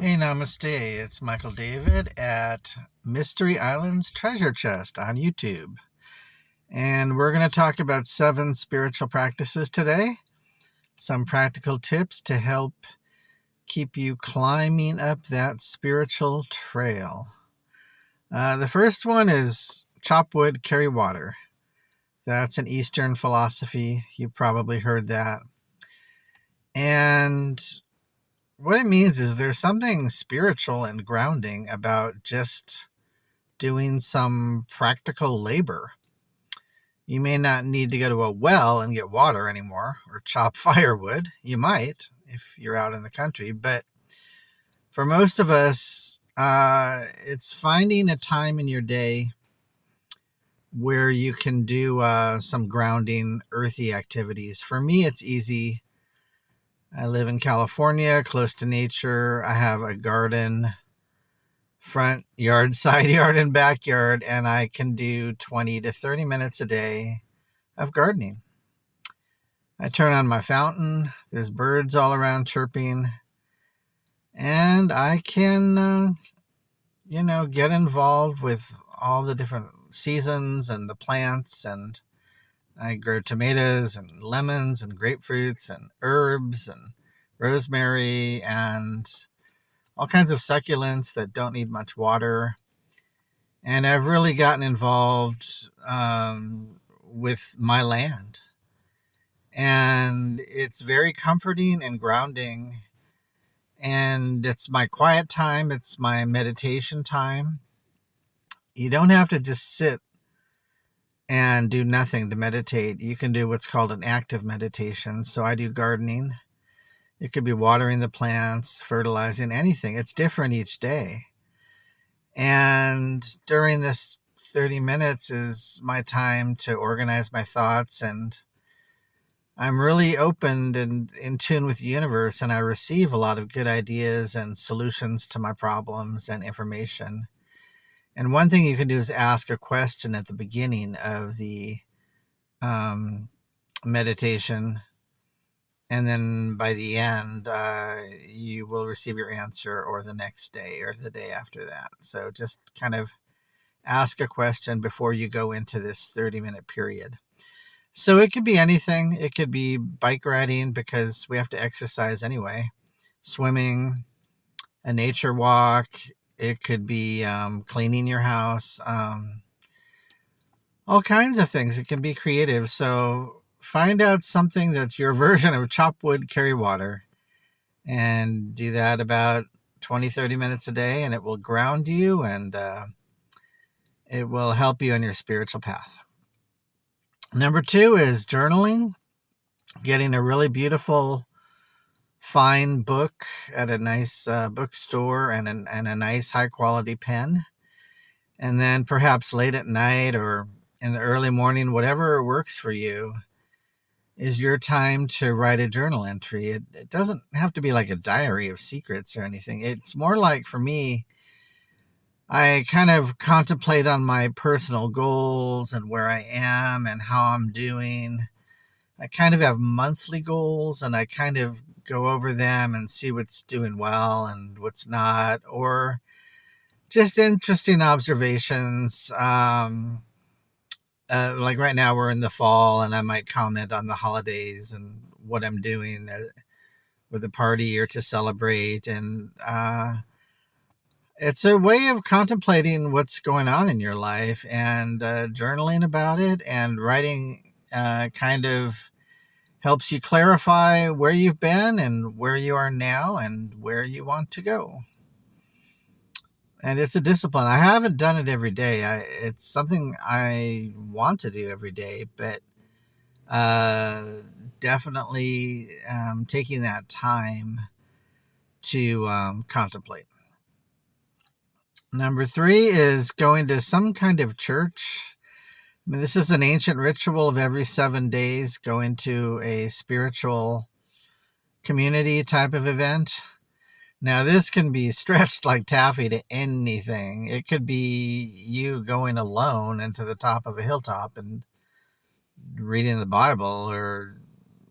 Hey, Namaste. It's Michael David at Mystery Island's Treasure Chest on YouTube. And we're going to talk about 7 spiritual practices today. Some practical tips to help keep you climbing up that spiritual trail. The first one is chop wood, carry water. That's an Eastern philosophy. You probably heard that. And what it means is there's something spiritual and grounding about just doing some practical labor. You may not need to go to a well and get water anymore or chop firewood. You might if you're out in the country, but for most of us, it's finding a time in your day where you can do some grounding, earthy activities. For me, it's easy. I live in California, close to nature. I have a garden, front yard, side yard, and backyard, and I can do 20 to 30 minutes a day of gardening. I turn on my fountain, there's birds all around chirping, and I can, get involved with all the different seasons and the plants, and I grow tomatoes and lemons and grapefruits and herbs and rosemary and all kinds of succulents that don't need much water. And I've really gotten involved with my land. And it's very comforting and grounding. And it's my quiet time. It's my meditation time. You don't have to just sit and do nothing to meditate. You can do what's called an active meditation. So I do gardening. It could be watering the plants, fertilizing, anything. It's different each day. And during this 30 minutes is my time to organize my thoughts, and I'm really open and in tune with the universe, and I receive a lot of good ideas and solutions to my problems and information. And one thing you can do is ask a question at the beginning of the meditation, and then by the end, you will receive your answer, or the next day or the day after that. So just kind of ask a question before you go into this 30-minute period. So it could be anything. It could be bike riding, because we have to exercise anyway, swimming, a nature walk. It could be cleaning your house, all kinds of things. It can be creative. So find out something that's your version of chop wood, carry water, and do that about 20, 30 minutes a day, and it will ground you, and it will help you on your spiritual path. Number 2 is journaling, getting a really beautiful, fine book at a nice bookstore, and a nice high-quality pen. And then perhaps late at night or in the early morning, whatever works for you, is your time to write a journal entry. It doesn't have to be like a diary of secrets or anything. It's more like, for me, I kind of contemplate on my personal goals and where I am and how I'm doing. I kind of have monthly goals, and I kind of go over them and see what's doing well and what's not, or just interesting observations. Like right now we're in the fall, and I might comment on the holidays and what I'm doing with a party or to celebrate. And it's a way of contemplating what's going on in your life, and journaling about it, and writing kind of helps you clarify where you've been and where you are now and where you want to go. And it's a discipline. I haven't done it every day. It's something I want to do every day, but definitely taking that time to contemplate. Number 3 is going to some kind of church. I mean, this is an ancient ritual of every 7 days, going to a spiritual community type of event. Now, this can be stretched like taffy to anything. It could be you going alone into the top of a hilltop and reading the Bible, or,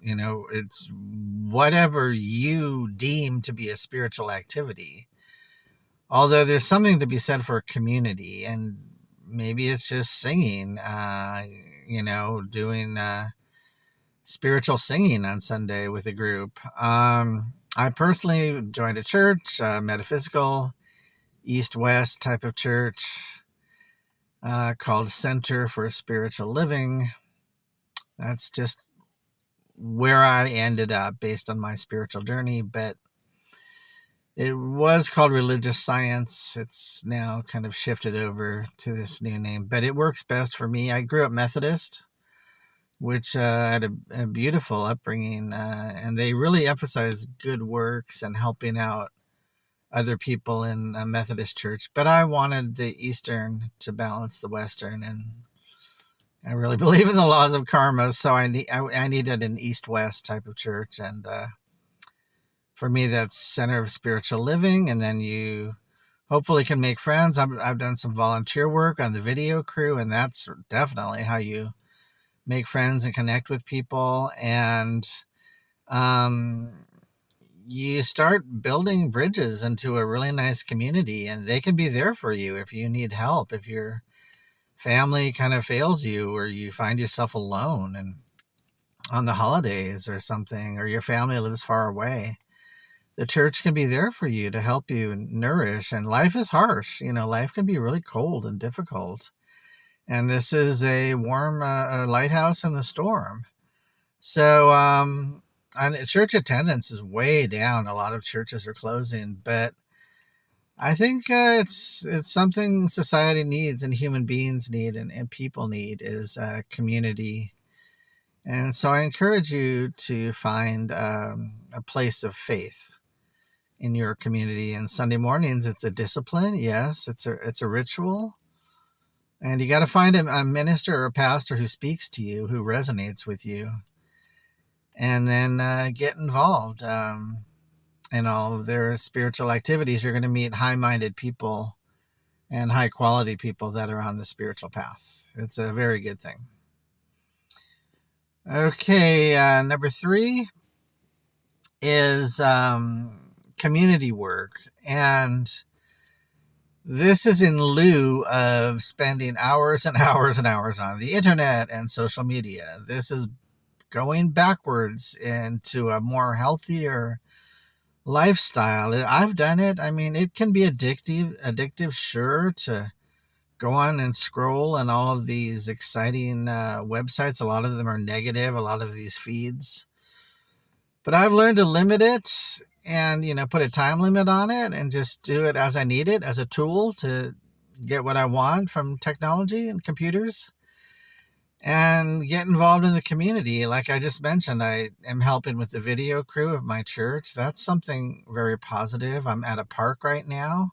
it's whatever you deem to be a spiritual activity. Although there's something to be said for community, and maybe it's just singing, doing spiritual singing on Sunday with a group. I personally joined a church, metaphysical, east-west type of church, called Center for Spiritual Living. That's just where I ended up based on my spiritual journey, but it was called Religious Science. It's now kind of shifted over to this new name, but it works best for me. I grew up Methodist, which had a beautiful upbringing, and they really emphasize good works and helping out other people in a Methodist church. But I wanted the Eastern to balance the Western, and I really believe in the laws of karma, so I needed an East-West type of church, and for me, that's Center of Spiritual Living, and then you hopefully can make friends. I've done some volunteer work on the video crew, and that's definitely how you make friends and connect with people. And you start building bridges into a really nice community, and they can be there for you if you need help, if your family kind of fails you, or you find yourself alone and on the holidays or something, or your family lives far away. The church can be there for you to help you nourish. And life is harsh. Life can be really cold and difficult. And this is a warm lighthouse in the storm. So, and church attendance is way down. A lot of churches are closing, but I think it's something society needs and human beings need and people need is community. And so I encourage you to find a place of faith in your community. And Sunday mornings, it's a discipline. Yes, it's a ritual. And you got to find a minister or a pastor who speaks to you, who resonates with you. And then get involved in all of their spiritual activities. You're going to meet high-minded people and high-quality people that are on the spiritual path. It's a very good thing. Okay, number 3 is community work. And this is in lieu of spending hours and hours and hours on the internet and social media. This is going backwards into a more healthier lifestyle. I've done it. I mean, it can be addictive, sure, to go on and scroll on all of these exciting websites. A lot of them are negative, a lot of these feeds. But I've learned to limit it and, put a time limit on it and just do it as I need it, as a tool to get what I want from technology and computers, and get involved in the community. Like I just mentioned, I am helping with the video crew of my church. That's something very positive. I'm at a park right now.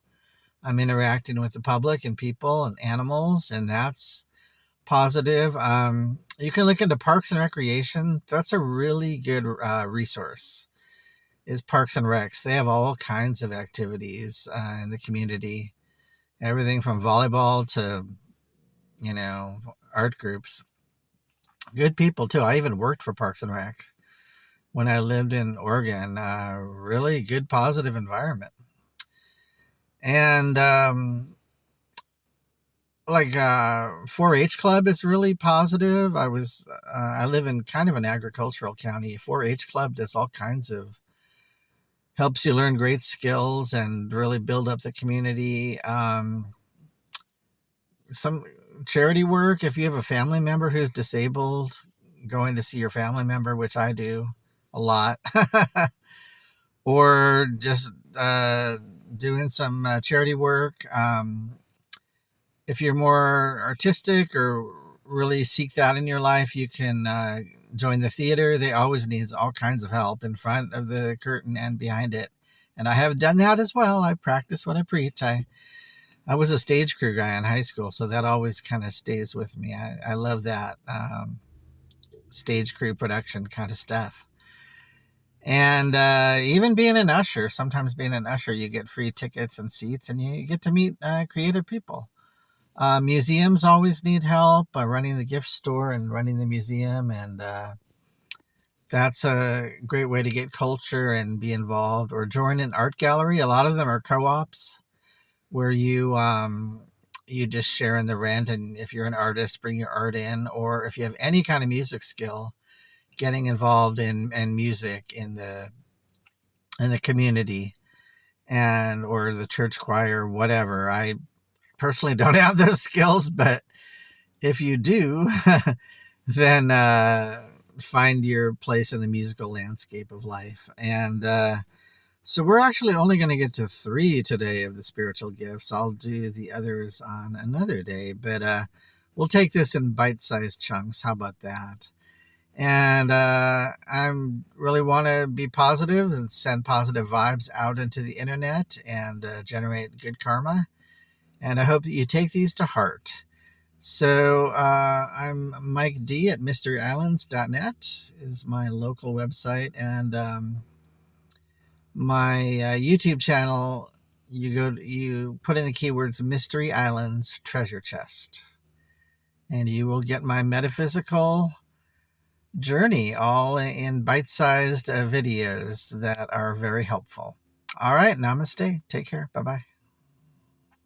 I'm interacting with the public and people and animals, and that's positive. You can look into Parks and Recreation. That's a really good resource, is Parks and Recs. They have all kinds of activities in the community, everything from volleyball to, art groups. Good people, too. I even worked for Parks and Rec when I lived in Oregon. Really good, positive environment. And 4-H club is really positive. I live in kind of an agricultural county. 4-H club does all kinds of, helps you learn great skills and really build up the community. Some charity work, if you have a family member who's disabled, going to see your family member, which I do a lot, or just doing some charity work. If you're more artistic or really seek that in your life, you can join the theater. They always need all kinds of help in front of the curtain and behind it. And I have done that as well. I practice what I preach. I was a stage crew guy in high school, so that always kind of stays with me. I love that stage crew production kind of stuff. And even being an usher, sometimes being an usher, you get free tickets and seats, and you get to meet creative people. Museums always need help, running the gift store and running the museum, and that's a great way to get culture and be involved. Or join an art gallery. A lot of them are co-ops. where you just share in the rent, and if you're an artist, bring your art in, or if you have any kind of music skill, getting involved in music in the community and or the church choir, whatever. I personally don't have those skills, but if you do, then find your place in the musical landscape of life. And so we're actually only going to get to 3 today of the spiritual gifts. I'll do the others on another day, but we'll take this in bite-sized chunks. How about that? And I really want to be positive and send positive vibes out into the internet and generate good karma. And I hope that you take these to heart. So I'm Mike D at mysteryislands.net is my local website, and my YouTube channel. You put in the keywords Mystery Islands Treasure Chest, and you will get my metaphysical journey all in bite-sized videos that are very helpful. All right, namaste. Take care. Bye-bye.